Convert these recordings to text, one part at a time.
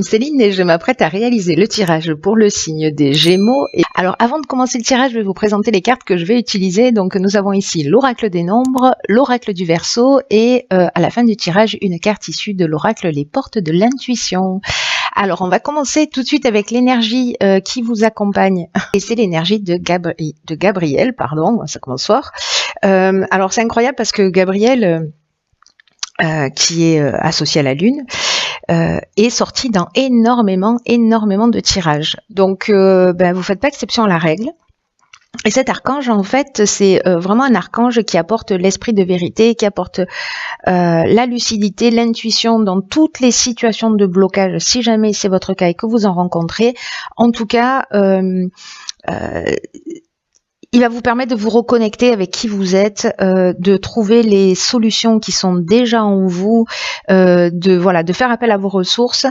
Céline et je m'apprête à réaliser le tirage pour le signe des Gémeaux. Alors avant de commencer le tirage, je vais vous présenter les cartes que je vais utiliser. Donc nous avons ici l'oracle des nombres, l'oracle du Verseau et à la fin du tirage, une carte issue de l'oracle Les Portes de l'intuition. Alors on va commencer tout de suite avec l'énergie qui vous accompagne. Et c'est l'énergie de Gabriel, pardon, ça commence fort. Alors c'est incroyable parce que Gabriel, qui est associé à la Lune, est sorti dans énormément de tirages. Donc, vous faites pas exception à la règle. Et cet archange, en fait, c'est vraiment un archange qui apporte l'esprit de vérité, qui apporte la lucidité, l'intuition dans toutes les situations de blocage, si jamais c'est votre cas et que vous en rencontrez. En tout cas, il va vous permettre de vous reconnecter avec qui vous êtes, de trouver les solutions qui sont déjà en vous, de faire appel à vos ressources.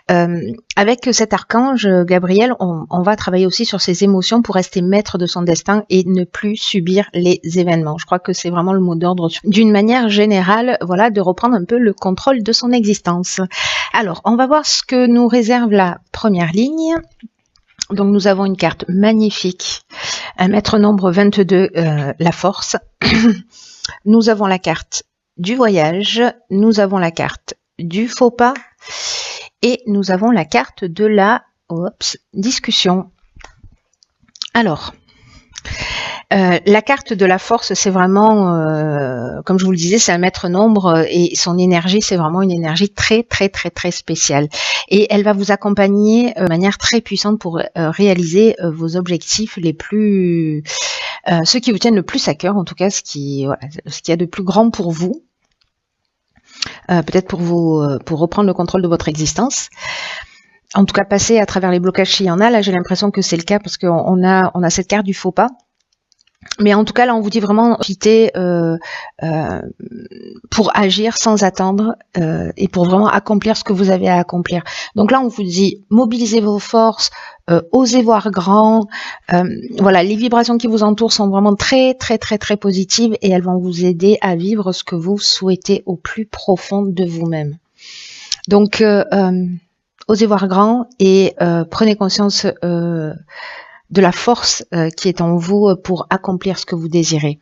Avec cet archange Gabriel, on va travailler aussi sur ses émotions pour rester maître de son destin et ne plus subir les événements. Je crois que c'est vraiment le mot d'ordre. D'une manière générale, voilà, de reprendre un peu le contrôle de son existence. Alors, on va voir ce que nous réserve la première ligne. Donc nous avons une carte magnifique, un maître nombre 22, la force. Nous avons la carte du voyage, nous avons la carte du faux pas et nous avons la carte de la discussion. Alors, la carte de la force, c'est vraiment, comme je vous le disais, c'est un maître nombre et son énergie, c'est vraiment une énergie très spéciale. Et elle va vous accompagner de manière très puissante pour réaliser vos objectifs les plus, ceux qui vous tiennent le plus à cœur, en tout cas ce qu'il y a de plus grand pour vous. Peut-être pour reprendre le contrôle de votre existence. En tout cas, passer à travers les blocages s'il y en a. Là, j'ai l'impression que c'est le cas parce qu'on a cette carte du faux pas. Mais en tout cas, là, on vous dit vraiment profiter pour agir sans attendre et pour vraiment accomplir ce que vous avez à accomplir. Donc là, on vous dit mobilisez vos forces, osez voir grand. Voilà, les vibrations qui vous entourent sont vraiment très positives et elles vont vous aider à vivre ce que vous souhaitez au plus profond de vous-même. Donc, osez voir grand et prenez conscience de la force qui est en vous pour accomplir ce que vous désirez.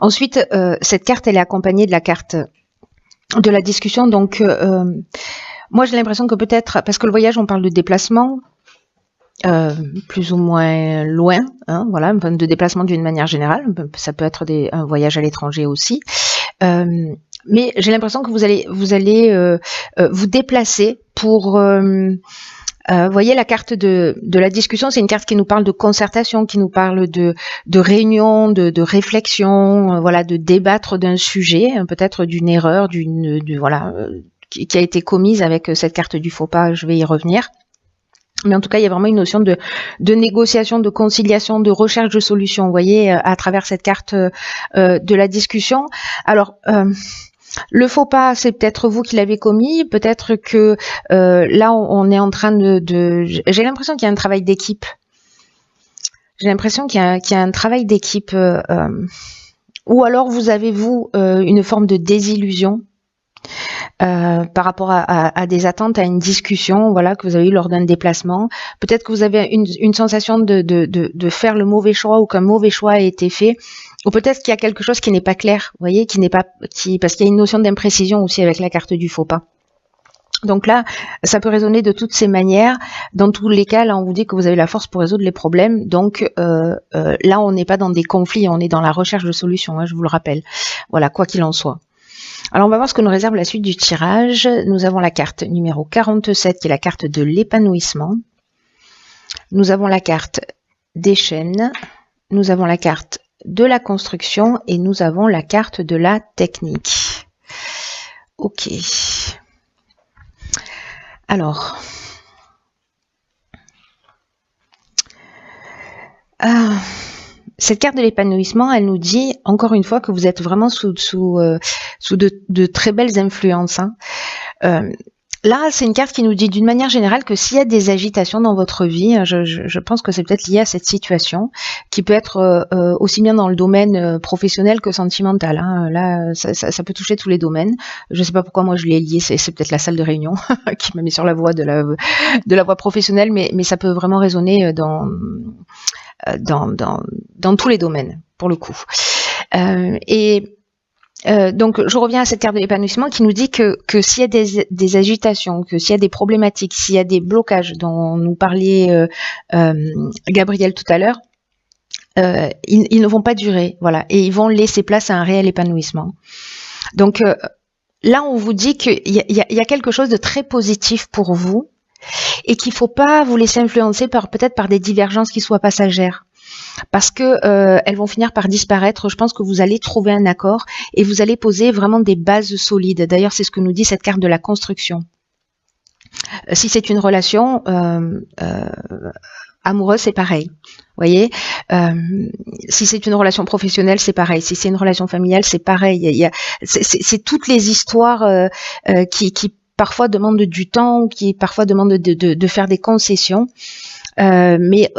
Ensuite, cette carte, elle est accompagnée de la carte de la discussion. Donc, moi, j'ai l'impression que peut-être, parce que le voyage, on parle de déplacement, plus ou moins loin, hein, voilà, de déplacement d'une manière générale. Ça peut être un voyage à l'étranger aussi. Mais j'ai l'impression que vous allez vous déplacer pour... voyez la carte de la discussion, c'est une carte qui nous parle de concertation, qui nous parle de réunion, de réflexion, voilà, de débattre d'un sujet, peut-être d'une erreur, qui a été commise avec cette carte du faux pas. Je vais y revenir. Mais en tout cas, il y a vraiment une notion de négociation, de conciliation, de recherche de solutions, vous voyez, à travers cette carte de la discussion. Alors, le faux pas, c'est peut-être vous qui l'avez commis, peut-être que là, on est en train j'ai l'impression qu'il y a un travail d'équipe. J'ai l'impression qu'il y a un travail d'équipe. Ou alors, vous avez, une forme de désillusion par rapport à des attentes, à une discussion, voilà, que vous avez eu lors d'un déplacement. Peut-être que vous avez une sensation de faire le mauvais choix ou qu'un mauvais choix a été fait. Ou peut-être qu'il y a quelque chose qui n'est pas clair, vous voyez, parce qu'il y a une notion d'imprécision aussi avec la carte du faux pas. Donc là, ça peut résonner de toutes ces manières. Dans tous les cas, là, on vous dit que vous avez la force pour résoudre les problèmes. Donc là, on n'est pas dans des conflits, on est dans la recherche de solutions, hein, je vous le rappelle. Voilà, quoi qu'il en soit. Alors, on va voir ce que nous réserve la suite du tirage. Nous avons la carte numéro 47, qui est la carte de l'épanouissement. Nous avons la carte des chaînes. Nous avons la carte de la construction et nous avons la carte de la technique. Ok. Alors, cette carte de l'épanouissement, elle nous dit encore une fois que vous êtes vraiment sous de très belles influences. Hein. Là, c'est une carte qui nous dit d'une manière générale que s'il y a des agitations dans votre vie, je pense que c'est peut-être lié à cette situation, qui peut être aussi bien dans le domaine professionnel que sentimental. Hein. Là, ça peut toucher tous les domaines. Je sais pas pourquoi moi je l'ai lié, c'est peut-être la salle de réunion qui m'a mis sur la voie de la voie professionnelle, mais ça peut vraiment résonner dans tous les domaines, pour le coup. Donc, je reviens à cette carte de l'épanouissement qui nous dit que s'il y a des agitations, que s'il y a des problématiques, s'il y a des blocages dont nous parlait Gabriel tout à l'heure, ils ne vont pas durer, voilà, et ils vont laisser place à un réel épanouissement. Donc là, on vous dit qu'il y a quelque chose de très positif pour vous et qu'il ne faut pas vous laisser influencer peut-être par des divergences qui soient passagères. Parce que elles vont finir par disparaître. Je pense que vous allez trouver un accord et vous allez poser vraiment des bases solides. D'ailleurs, c'est ce que nous dit cette carte de la construction. Si c'est une relation amoureuse, c'est pareil. Vous voyez, si c'est une relation professionnelle, c'est pareil. Si c'est une relation familiale, c'est pareil. C'est toutes les histoires qui parfois demandent du temps, qui parfois demandent de faire des concessions. Mais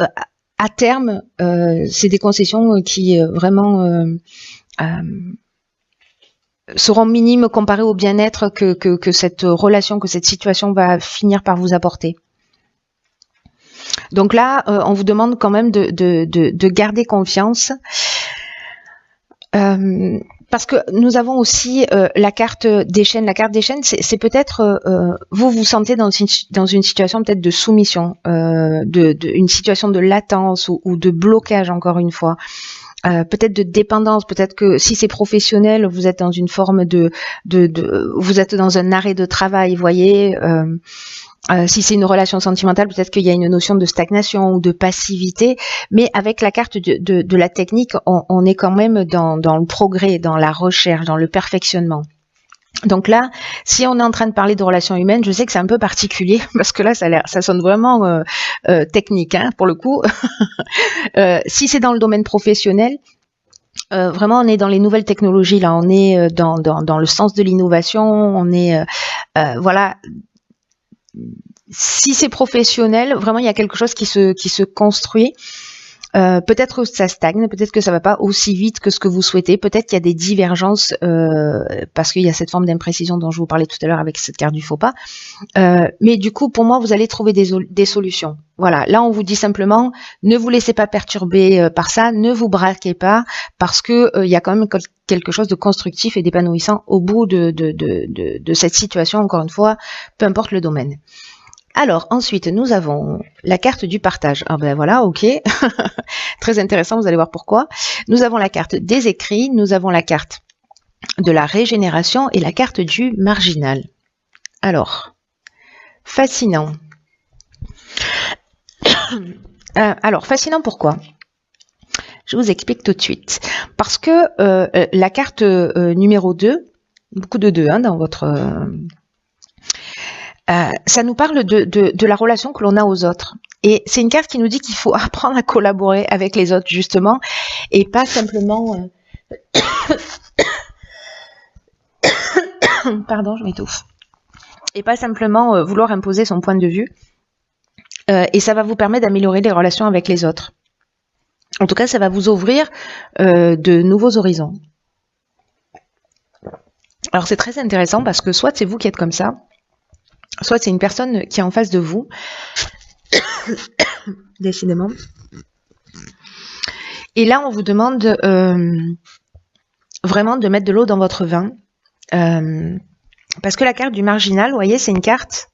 à terme, c'est des concessions qui vraiment seront minimes comparées au bien-être que cette relation, que cette situation va finir par vous apporter. Donc là, on vous demande quand même de garder confiance. Parce que nous avons aussi la carte des chaînes. La carte des chaînes, c'est peut-être vous vous sentez dans une situation peut-être de soumission, une situation de latence ou de blocage encore une fois. Peut-être de dépendance, peut-être que si c'est professionnel, vous êtes dans une forme vous êtes dans un arrêt de travail, vous voyez. Si c'est une relation sentimentale, peut-être qu'il y a une notion de stagnation ou de passivité, mais avec la carte de la technique, on est quand même dans le progrès, dans la recherche, dans le perfectionnement. Donc là, si on est en train de parler de relations humaines, je sais que c'est un peu particulier, parce que là, ça sonne vraiment technique, hein, pour le coup. Si c'est dans le domaine professionnel, vraiment, on est dans les nouvelles technologies, là, on est dans le sens de l'innovation, on est, voilà. Si c'est professionnel, vraiment il y a quelque chose qui se construit. Peut-être que ça stagne, peut-être que ça va pas aussi vite que ce que vous souhaitez, peut-être qu'il y a des divergences parce qu'il y a cette forme d'imprécision dont je vous parlais tout à l'heure avec cette carte du faux pas. Mais du coup, pour moi, vous allez trouver des solutions. Voilà, là on vous dit simplement, ne vous laissez pas perturber par ça, ne vous braquez pas, parce que il y a quand même quelque chose de constructif et d'épanouissant au bout de cette situation, encore une fois, peu importe le domaine. Alors, ensuite, nous avons la carte du partage. Ah ben voilà, ok. Très intéressant, vous allez voir pourquoi. Nous avons la carte des écrits, nous avons la carte de la régénération et la carte du marginal. Alors, fascinant. Alors, fascinant pourquoi ? Je vous explique tout de suite. Parce que la carte numéro 2, beaucoup de 2 hein, dans votre... ça nous parle de la relation que l'on a aux autres. Et c'est une carte qui nous dit qu'il faut apprendre à collaborer avec les autres, justement, et pas simplement... Pardon, je m'étouffe. Et pas simplement vouloir imposer son point de vue. Et ça va vous permettre d'améliorer les relations avec les autres. En tout cas, ça va vous ouvrir de nouveaux horizons. Alors, c'est très intéressant parce que soit c'est vous qui êtes comme ça, soit c'est une personne qui est en face de vous, décidément. Et là, on vous demande vraiment de mettre de l'eau dans votre vin. Parce que la carte du marginal, vous voyez, c'est une carte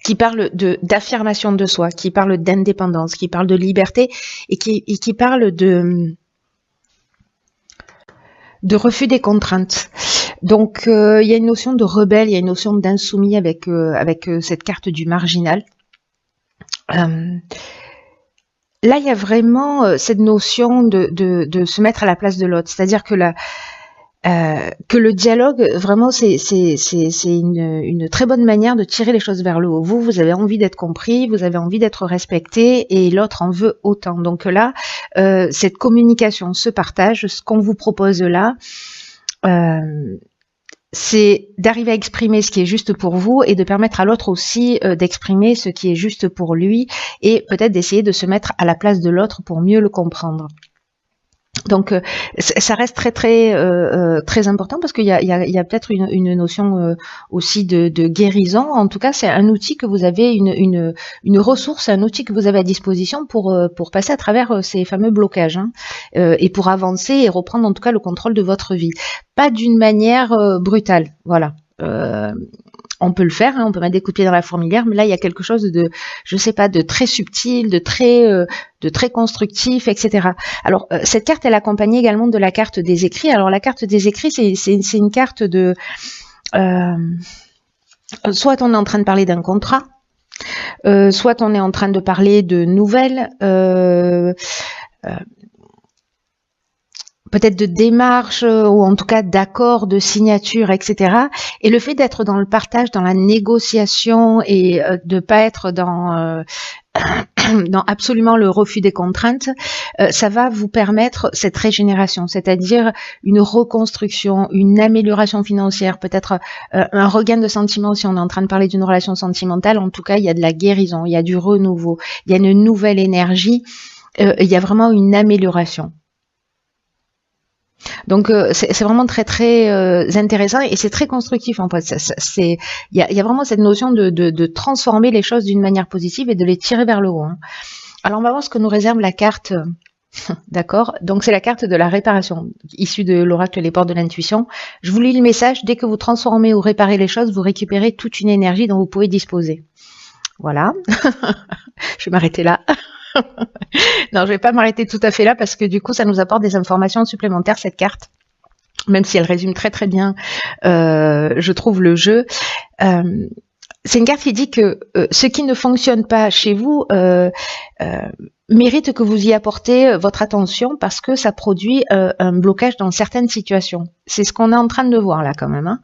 qui parle d'affirmation de soi, qui parle d'indépendance, qui parle de liberté et qui parle de refus des contraintes. Donc, il y a une notion de rebelle, il y a une notion d'insoumis avec cette carte du marginal. Là, il y a vraiment cette notion de se mettre à la place de l'autre. C'est-à-dire que le dialogue, vraiment, c'est une très bonne manière de tirer les choses vers le haut. Vous avez envie d'être compris, vous avez envie d'être respecté, et l'autre en veut autant. Donc là, cette communication, ce partage, ce qu'on vous propose là, c'est d'arriver à exprimer ce qui est juste pour vous et de permettre à l'autre aussi d'exprimer ce qui est juste pour lui et peut-être d'essayer de se mettre à la place de l'autre pour mieux le comprendre. Donc ça reste très important parce qu'il y a peut-être une notion aussi de guérison. En tout cas, c'est un outil que vous avez, une ressource, un outil que vous avez à disposition pour passer à travers ces fameux blocages et pour avancer et reprendre en tout cas le contrôle de votre vie. Pas d'une manière brutale, voilà. On peut le faire, on peut mettre des coups de pied dans la fourmilière, mais là il y a quelque chose de, je sais pas, de très subtil, de très constructif, etc. Alors cette carte, elle est accompagnée également de la carte des écrits. Alors la carte des écrits, c'est une carte de, soit on est en train de parler d'un contrat, soit on est en train de parler de nouvelles. Peut-être de démarches ou en tout cas d'accords, de signatures, etc. Et le fait d'être dans le partage, dans la négociation et de pas être dans absolument le refus des contraintes, ça va vous permettre cette régénération, c'est-à-dire une reconstruction, une amélioration financière, peut-être un regain de sentiments si on est en train de parler d'une relation sentimentale. En tout cas, il y a de la guérison, il y a du renouveau, il y a une nouvelle énergie, il y a vraiment une amélioration. Donc c'est vraiment très intéressant et c'est très constructif en fait. Il y a vraiment cette notion de transformer les choses d'une manière positive et de les tirer vers le haut. Alors on va voir ce que nous réserve la carte. D'accord. Donc c'est la carte de la réparation, issue de l'oracle Les Portes de l'Intuition. Je vous lis le message. Dès que vous transformez ou réparez les choses, vous récupérez toute une énergie dont vous pouvez disposer. Voilà. Je vais m'arrêter là. Non, je vais pas m'arrêter tout à fait là parce que du coup, ça nous apporte des informations supplémentaires, cette carte. Même si elle résume très bien, je trouve, le jeu. C'est une carte qui dit que ce qui ne fonctionne pas chez vous mérite que vous y apportez votre attention parce que ça produit un blocage dans certaines situations. C'est ce qu'on est en train de voir là quand même.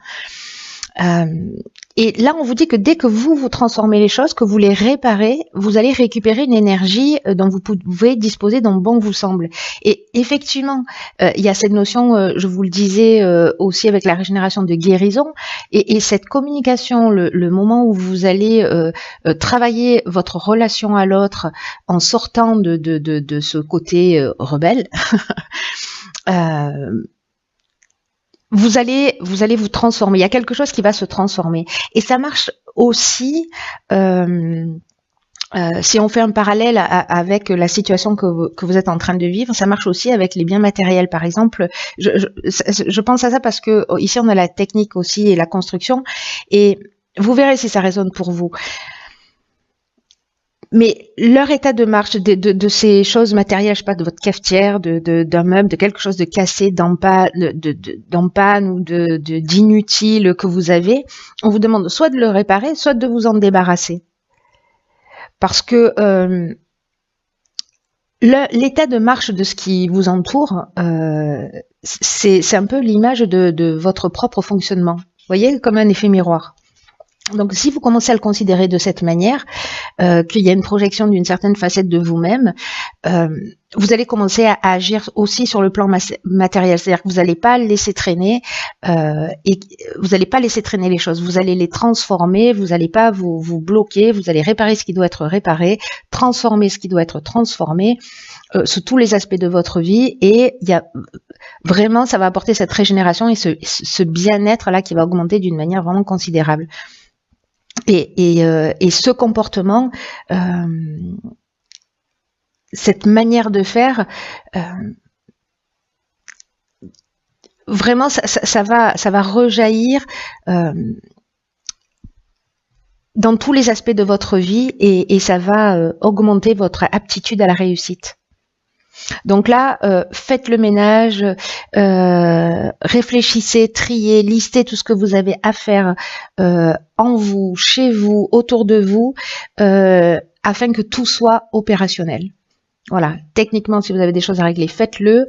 Et là, on vous dit que dès que vous transformez les choses, que vous les réparez, vous allez récupérer une énergie dont vous pouvez disposer dont bon vous semble. Et effectivement, il y a cette notion, je vous le disais aussi avec la régénération, de guérison. Et cette communication, le moment où vous allez travailler votre relation à l'autre en sortant de ce côté rebelle, vous allez vous transformer. Il y a quelque chose qui va se transformer. Et ça marche aussi, si on fait un parallèle avec la situation que vous êtes en train de vivre, ça marche aussi avec les biens matériels. Par exemple, je pense à ça parce que ici on a la technique aussi et la construction. Et vous verrez si ça résonne pour vous. Mais leur état de marche de ces choses matérielles, je sais pas, de votre cafetière, d'un meuble, de quelque chose de cassé, d'en panne ou d'inutile que vous avez, on vous demande soit de le réparer, soit de vous en débarrasser. Parce que l'état de marche de ce qui vous entoure, c'est un peu l'image de votre propre fonctionnement. Vous voyez, comme un effet miroir. Donc, si vous commencez à le considérer de cette manière, qu'il y a une projection d'une certaine facette de vous-même, vous allez commencer à agir aussi sur le plan matériel. C'est-à-dire que vous n'allez pas laisser traîner et vous n'allez pas laisser traîner les choses. Vous allez les transformer. Vous n'allez pas vous bloquer. Vous allez réparer ce qui doit être réparé, transformer ce qui doit être transformé sous tous les aspects de votre vie. Et il y a vraiment, ça va apporter cette régénération et ce bien-être là qui va augmenter d'une manière vraiment considérable. Et ce comportement, cette manière de faire, vraiment, ça va rejaillir dans tous les aspects de votre vie et ça va augmenter votre aptitude à la réussite. Donc là, faites le ménage, réfléchissez, triez, listez tout ce que vous avez à faire en vous, chez vous, autour de vous, afin que tout soit opérationnel. Voilà, techniquement, si vous avez des choses à régler, faites-le,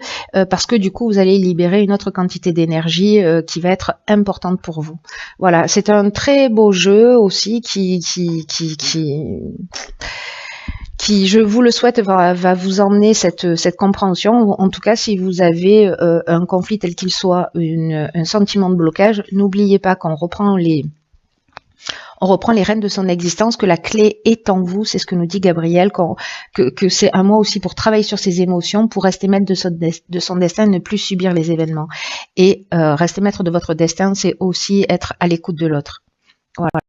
parce que du coup, vous allez libérer une autre quantité d'énergie qui va être importante pour vous. Voilà, c'est un très beau jeu aussi qui qui, je vous le souhaite, va vous emmener cette compréhension. En tout cas, si vous avez un conflit tel qu'il soit, un sentiment de blocage, n'oubliez pas qu'on reprend les rênes de son existence, que la clé est en vous, c'est ce que nous dit Gabriel, que c'est à moi aussi pour travailler sur ses émotions, pour rester maître de son destin, ne plus subir les événements. Et rester maître de votre destin, c'est aussi être à l'écoute de l'autre. Voilà.